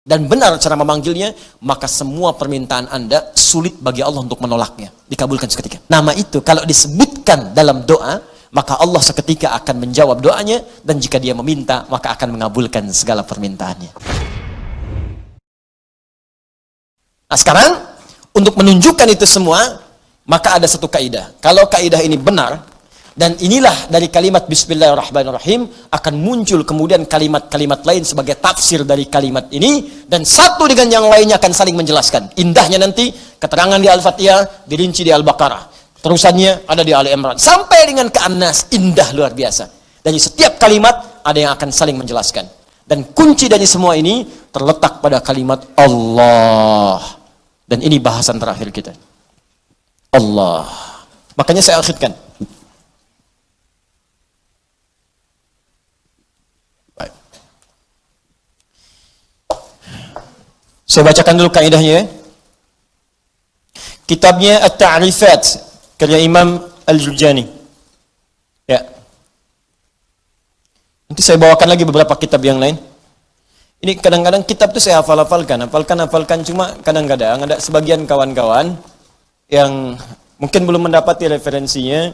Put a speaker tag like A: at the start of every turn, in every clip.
A: dan benar cara memanggilnya, maka semua permintaan Anda sulit bagi Allah untuk menolaknya, dikabulkan seketika. Nama itu kalau disebutkan dalam doa, maka Allah seketika akan menjawab doanya, dan jika dia meminta, maka akan mengabulkan segala permintaannya. Nah sekarang, untuk menunjukkan itu semua, maka ada satu kaidah. Kalau kaidah ini benar, dan inilah dari kalimat Bismillahirrahmanirrahim, akan muncul kemudian kalimat-kalimat lain sebagai tafsir dari kalimat ini, dan satu dengan yang lainnya akan saling menjelaskan. Indahnya nanti, keterangan di Al-Fatihah, dirinci di Al-Baqarah. Terusannya ada di Ali Imran. Sampai dengan ke An-Nas, indah luar biasa. Dan di setiap kalimat, ada yang akan saling menjelaskan. Dan kunci dari semua ini, terletak pada kalimat Allah. Dan ini bahasan terakhir kita. Allah. Makanya saya akhirkan. Saya bacakan dulu kaidahnya. Kitabnya At-Ta'rifat karya Imam Al-Jurjani. Ya. Nanti saya bawakan lagi beberapa kitab yang lain. Ini kadang-kadang kitab itu saya hafalkan, cuma kadang-kadang ada sebagian kawan-kawan yang mungkin belum mendapati referensinya.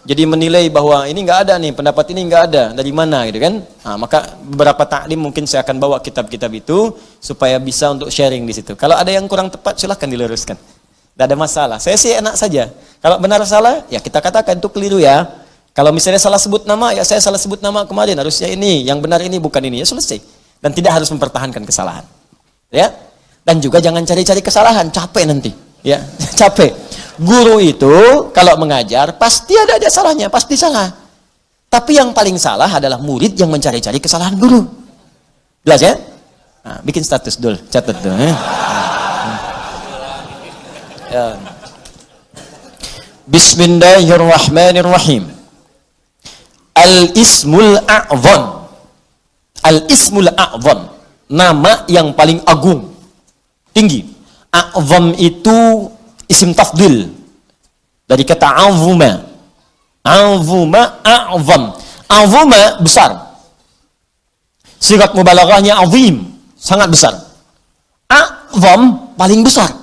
A: Jadi menilai bahwa ini nggak ada nih, pendapat ini nggak ada, dari mana gitu kan? Nah, maka beberapa taklim mungkin saya akan bawa kitab-kitab itu supaya bisa untuk sharing di situ. Kalau ada yang kurang tepat silahkan diluruskan, tidak ada masalah. Saya sih enak saja. Kalau benar salah ya kita katakan itu keliru ya. Kalau misalnya salah sebut nama ya saya salah sebut nama kemarin, harusnya ini, yang benar ini bukan ini, ya selesai. Dan tidak harus mempertahankan kesalahan. Ya. Dan juga jangan cari-cari kesalahan, capek nanti. Ya, capek. Guru itu kalau mengajar pasti ada aja salahnya, pasti salah. Tapi yang paling salah adalah murid yang mencari-cari kesalahan guru. Jelas ya? Nah, bikin status dulu, catat tuh. Ya. Bismillahirrahmanirrahim. Al-Ismul A'zam. Al-Ismul A'zam, nama yang paling agung, tinggi. A'zam itu isim tafdil dari kata azuma. Azuma, a'zam. Azuma besar. Sigat mubalaghahnya azim, sangat besar. A'zam paling besar,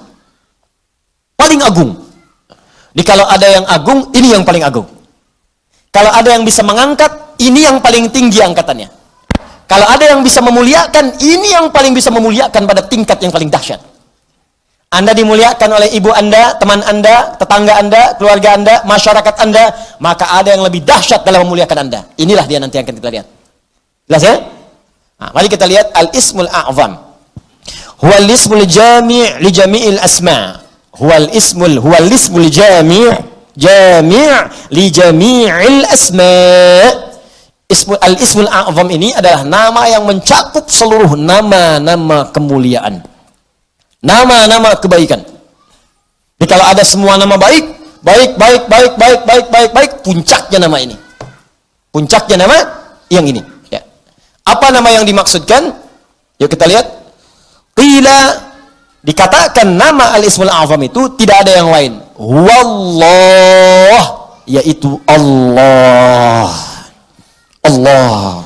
A: paling agung. Jadi kalau ada yang agung, ini yang paling agung. Kalau ada yang bisa mengangkat, ini yang paling tinggi angkatannya. Kalau ada yang bisa memuliakan, ini yang paling bisa memuliakan pada tingkat yang paling dahsyat. Anda dimuliakan oleh ibu Anda, teman Anda, tetangga Anda, keluarga Anda, masyarakat Anda, maka ada yang lebih dahsyat dalam memuliakan Anda. Inilah dia nanti yang akan kita lihat. Jelas ya? Nah, mari kita lihat Al-Ismul A'zam. Huwal ismul jami' li jami'il asma'. Huwal ismul jami' li jami'il asma'. Al-Ismul A'zam ini adalah nama yang mencakup seluruh nama-nama kemuliaan, nama-nama kebaikan. Jadi kalau ada semua nama baik, puncaknya nama ini. Puncaknya nama yang ini. Ya. Apa nama yang dimaksudkan? Yuk kita lihat. Qila, dikatakan nama Al-Ismul A'zam itu tidak ada yang lain. Wallah, yaitu Allah. Allah.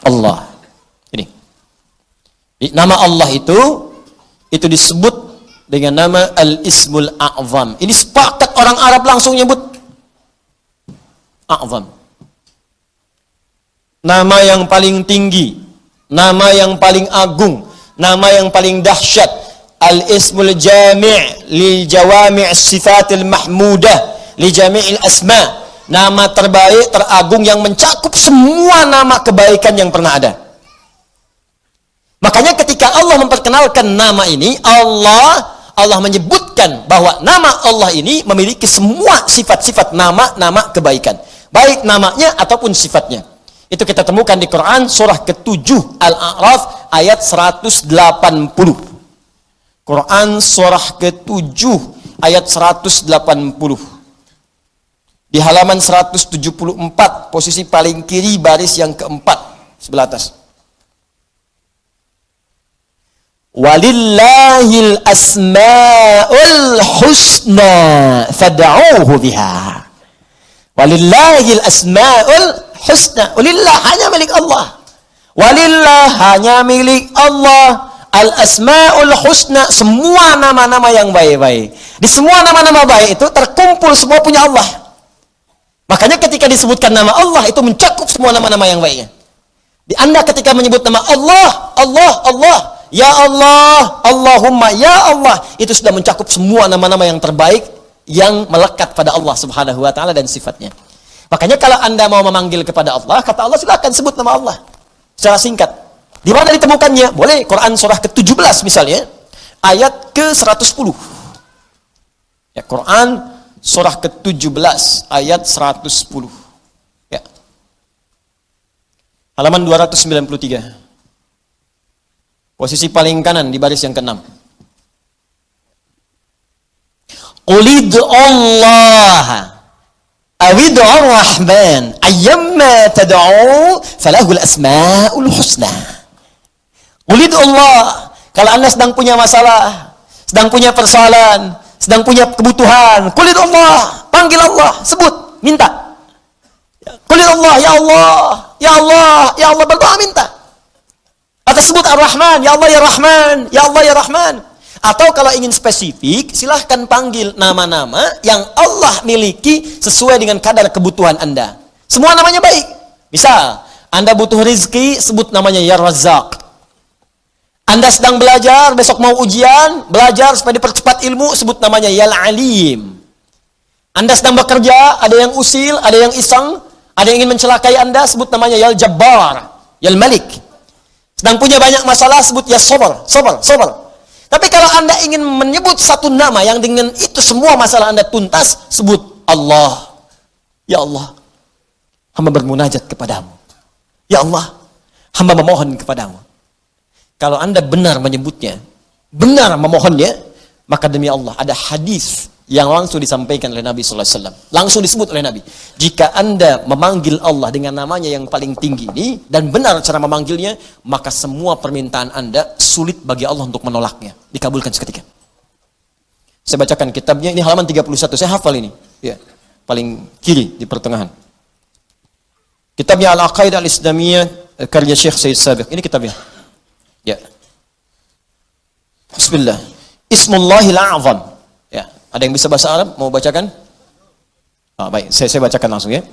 A: Allah. Ini. Nama Allah itu disebut dengan nama Al-Ismul A'zam. Ini sepakat orang Arab langsung nyebut A'zam. Nama yang paling tinggi, nama yang paling agung, nama yang paling dahsyat. Al-Ismul Jami' li Jawami' Sifatil Mahmudah li Jami'il Asma'. Nama terbaik, teragung yang mencakup semua nama kebaikan yang pernah ada. Makanya ketika Allah memperkenalkan nama ini, Allah menyebutkan bahwa nama Allah ini memiliki semua sifat-sifat nama-nama kebaikan. Baik namanya ataupun sifatnya. Itu kita temukan di Quran surah ke-7 Al-A'raf ayat 180. Quran surah ke-7 ayat 180. Di halaman 174, posisi paling kiri, baris yang keempat, sebelah atas. Walillahil asma'ul husna fad'uuhu biha. Walillahil asma'ul husna. Walillah, hanya milik Allah. Walillah, hanya milik Allah, al-asmaul husna, semua nama-nama yang baik-baik. Di semua nama-nama baik itu terkumpul semua punya Allah. Makanya ketika disebutkan nama Allah itu mencakup semua nama-nama yang baiknya. Di Anda ketika menyebut nama Allah, Allah, Allah, ya Allah, Allahumma, ya Allah, itu sudah mencakup semua nama-nama yang terbaik yang melekat pada Allah Subhanahu wa taala dan sifatnya. Makanya kalau Anda mau memanggil kepada Allah, kata Allah, silakan sebut nama Allah secara singkat. Di mana ditemukannya? Boleh Quran surah ke-17 misalnya, ayat ke-110. Ya, Quran surah ke-17 ayat 110. Ya. Halaman 293. Posisi paling kanan di baris yang ke-6. Qulid Allah awid'u ar-Rahman ayyamma tad'u falahul asmaul husna. Qulid Allah, kalau Anda sedang punya masalah, sedang punya persoalan, sedang punya kebutuhan, qulid Allah, panggil Allah, sebut, minta. Qulid Allah, ya Allah, ya Allah, ya Allah, berdoa minta. Atau sebut Ar-Rahman, ya Allah ya Rahman, ya Allah ya Rahman. Atau kalau ingin spesifik, silahkan panggil nama-nama yang Allah miliki sesuai dengan kadar kebutuhan Anda. Semua namanya baik. Misal, Anda butuh rezeki, sebut namanya Ya Razzaq. Anda sedang belajar, besok mau ujian, belajar supaya dipercepat ilmu, sebut namanya Ya Alim. Anda sedang bekerja, ada yang usil, ada yang iseng, ada yang ingin mencelakai Anda, sebut namanya Ya Jabbar, Ya Malik. Sedang punya banyak masalah, sebut Ya Sabar, Sabar, Sabar. Tapi kalau Anda ingin menyebut satu nama yang dengan itu semua masalah Anda tuntas, sebut Allah. Ya Allah, hamba bermunajat kepadamu. Ya Allah, hamba memohon kepadamu. Kalau Anda benar menyebutnya, benar memohonnya, maka demi Allah ada hadis yang langsung disampaikan oleh Nabi sallallahu alaihi wasallam. Langsung disebut oleh Nabi. Jika Anda memanggil Allah dengan namanya yang paling tinggi ini dan benar cara memanggilnya, maka semua permintaan Anda sulit bagi Allah untuk menolaknya. Dikabulkan seketika. Saya bacakan kitabnya, ini halaman 31. Saya hafal ini. Ya, paling kiri di pertengahan. Kitabnya Al-Aqaidah Al-Islamiyah karya Syekh Said Sabiq. Ini kitabnya. Ya. Bismillah. Ismullahil A'zam. Ya, ada yang bisa bahasa Arab? Mau bacakan? Baik, saya bacakan langsung ya.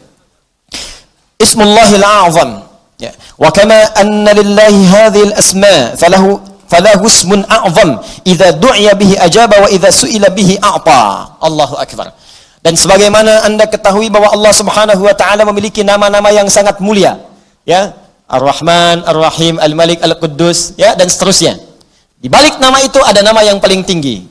A: Ismullahil A'zam. Ya. Wa kama anna lillahi hadhil asma falahu ismun a'zam idza du'iya bihi ajaba wa idza su'ila bihi a'ta. Allahu akbar. Dan sebagaimana Anda ketahui bahwa Allah Subhanahu wa taala memiliki nama-nama yang sangat mulia, ya. Ar-Rahman, Ar-Rahim, Al-Malik, Al-Quddus, ya, dan seterusnya. Di balik nama itu ada nama yang paling tinggi.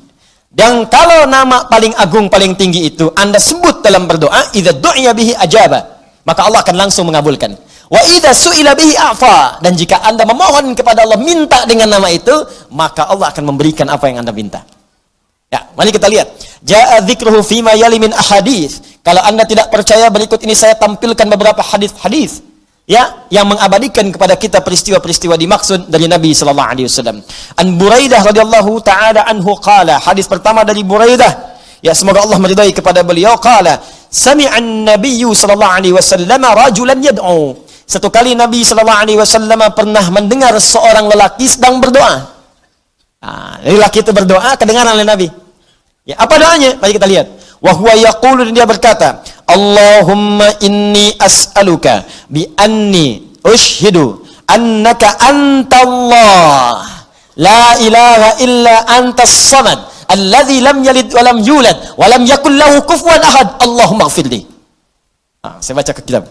A: Dan kalau nama paling agung, paling tinggi itu Anda sebut dalam berdoa, idza du'iya bihi ajaba, maka Allah akan langsung mengabulkan. Wa idza su'ila bihi a'fa, dan jika Anda memohon kepada Allah, minta dengan nama itu, maka Allah akan memberikan apa yang Anda minta. Ya, mari kita lihat. Ja'a dzikruhu fima yali min ahadits. Kalau Anda tidak percaya, berikut ini saya tampilkan beberapa hadis-hadis, ya, yang mengabadikan kepada kita peristiwa-peristiwa dimaksud dari Nabi sallallahu alaihi wasallam. An Buraidah radhiyallahu taala anhu qala, hadis pertama dari Buraidah, ya, semoga Allah meridai kepada beliau, qala sami'an nabiyyu sallallahu alaihi wasallam rajulan yad'u. Satu kali Nabi sallallahu alaihi wasallam pernah mendengar seorang lelaki sedang berdoa. Lelaki itu berdoa, kedengaran oleh Nabi. Ya, apa doanya? Mari kita lihat. Wa huwa yaqulu, dia berkata, Allahumma inni as'aluka bi anni ushhidu annaka antallah la ilaha illa antas samad alladhi lam yalid wa lam yulad wa lam yakul lahu kufuwan ahad Allahumma ighfirli. Saya baca ke kitab.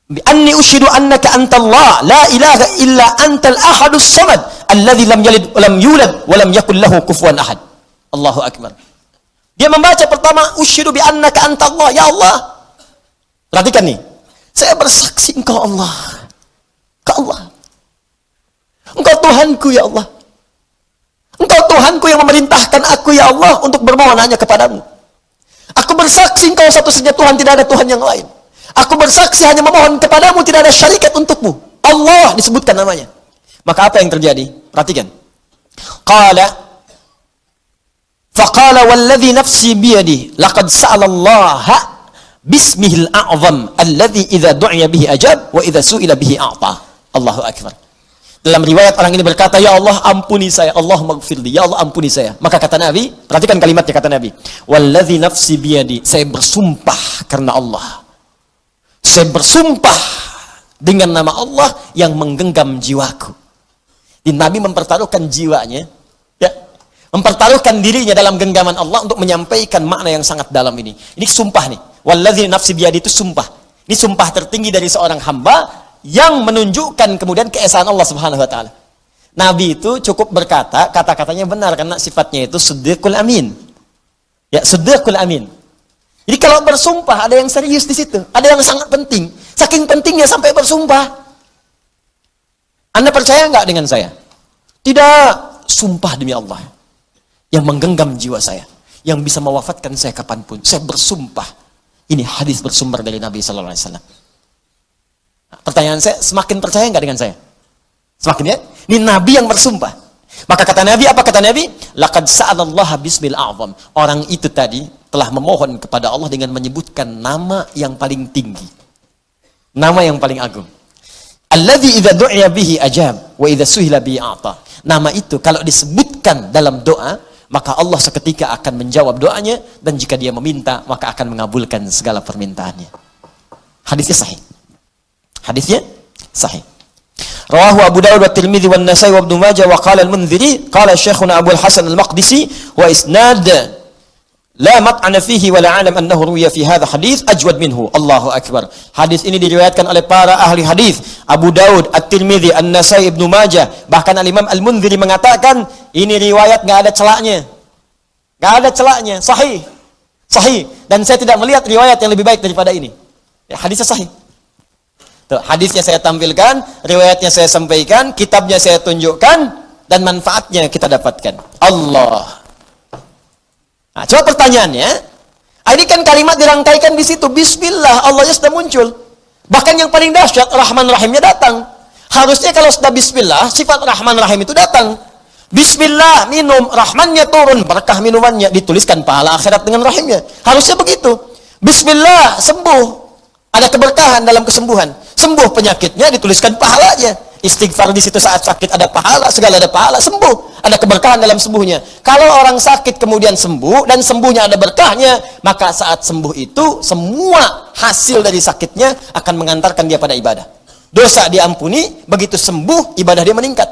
A: Bi anni ushhidu annaka antallah la ilaha illa antal ahadus samad alladhi lam yalid wa lam yulad wa lam yakul lahu kufuwan ahad. Allahu akbar. Dia membaca pertama, usyhidu bi annaka antallah, ya Allah. Perhatikan nih. Saya bersaksi Engkau Allah. Engkau Allah. Engkau Tuhanku ya Allah. Engkau Tuhanku yang memerintahkan aku ya Allah untuk bermohon hanya kepadamu. Aku bersaksi Engkau satu-satunya Tuhan, tidak ada Tuhan yang lain. Aku bersaksi hanya memohon kepadamu, tidak ada syarikat untukmu. Allah disebutkan namanya. Maka apa yang terjadi? Perhatikan. Faqala walladhi nafsi biyadi laqad sa'alallaha bismihil a'zam alladhi idza du'iya bihi ajab wa idza su'ila bihi a'ta. Allahu Akbar. Dalam riwayat orang ini berkata, ya Allah ampuni saya, Allahumma gfirli, ya Allah ampuni saya. Maka kata Nabi, perhatikan kalimatnya kata Nabi, walladzi nafsi biyadi, saya bersumpah karena Allah. Saya bersumpah dengan nama Allah yang menggenggam jiwaku. Di Nabi mempertaruhkan jiwanya, ya, mempertaruhkan dirinya dalam genggaman Allah untuk menyampaikan makna yang sangat dalam ini. Ini sumpah nih, walladzi nafsi biyadi itu sumpah. Ini sumpah tertinggi dari seorang hamba yang menunjukkan kemudian keesaan Allah Subhanahu wa taala. Nabi itu cukup berkata, kata-katanya benar karena sifatnya itu siddiqul amin. Ya, siddiqul amin. Jadi kalau bersumpah ada yang serius di situ, ada yang sangat penting. Saking pentingnya sampai bersumpah. Anda percaya enggak dengan saya? Tidak, sumpah demi Allah yang menggenggam jiwa saya, yang bisa mewafatkan saya kapanpun. Saya bersumpah. Ini hadis bersumber dari Nabi sallallahu alaihi wasallam. Nah, pertanyaan saya, semakin percaya nggak dengan saya? Semakin ya? Ini Nabi yang bersumpah. Maka kata Nabi, apa kata Nabi? Laqad sa'alallaha bismil a'zam. Orang itu tadi telah memohon kepada Allah dengan menyebutkan nama yang paling tinggi. Nama yang paling agung. Alladzi idza du'iya bihi ajab wa idza suhila bihi a'ta. Nama itu kalau disebutkan dalam doa, maka Allah seketika akan menjawab doanya, dan jika dia meminta, maka akan mengabulkan segala permintaannya. Hadisnya sahih. Hadisnya sahih. Rawahu Abu Dawud wa Tirmidzi wa Nasa'i wa Ibnu Majah wa qala al-Mundziri qala Syekhuna Abu al-Hasan al-Maqdisi wa isnad la mat'ana fihi wa la alam annahu ruwiya fi hadha hadits ajwad minhu. Allahu akbar. Hadis ini diriwayatkan oleh para ahli hadis, Abu Dawud, At-Tirmidzi, An-Nasa'i, Ibnu Majah, bahkan al-Imam Al-Mundziri mengatakan ini riwayat enggak ada celaknya. Enggak ada celaknya, sahih. Sahih, dan saya tidak melihat riwayat yang lebih baik daripada ini. Ya, hadisnya sahih. Tuh, hadisnya saya tampilkan, riwayatnya saya sampaikan, kitabnya saya tunjukkan, dan manfaatnya kita dapatkan. Allah. Nah, coba pertanyaannya, ini kan kalimat dirangkaikan di situ, Bismillah, Allahnya sudah muncul. Bahkan yang paling dahsyat, Rahman Rahimnya datang. Harusnya kalau sudah Bismillah, sifat Rahman Rahim itu datang. Bismillah, minum, Rahmannya turun, berkah minumannya, dituliskan pahala akhirat dengan Rahimnya. Harusnya begitu. Bismillah, sembuh. Ada keberkahan dalam kesembuhan. Sembuh penyakitnya, dituliskan pahalanya. Istighfar di situ saat sakit ada pahala, segala ada pahala, sembuh. Ada keberkahan dalam sembuhnya. Kalau orang sakit kemudian sembuh, dan sembuhnya ada berkahnya, maka saat sembuh itu, semua hasil dari sakitnya akan mengantarkan dia pada ibadah. Dosa diampuni, begitu sembuh, ibadah dia meningkat.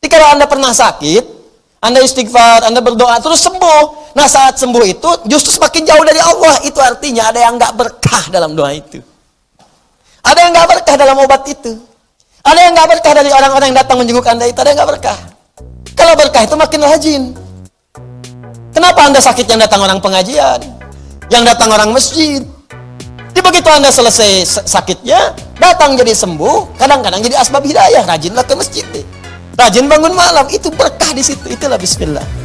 A: Jadi kalau Anda pernah sakit, Anda istighfar, Anda berdoa, terus sembuh. Nah saat sembuh itu justru semakin jauh dari Allah. Itu artinya ada yang nggak berkah dalam doa itu. Ada yang nggak berkah dalam obat itu. Ada yang nggak berkah dari orang-orang yang datang menjenguk Anda itu. Ada yang nggak berkah. Kalau berkah itu makin rajin. Kenapa Anda sakit yang datang orang pengajian? Yang datang orang masjid? Jadi begitu Anda selesai sakitnya, datang jadi sembuh, kadang-kadang jadi asbab hidayah. Rajinlah ke masjid deh. Rajin bangun malam, itu berkah di situ. Itulah Bismillah.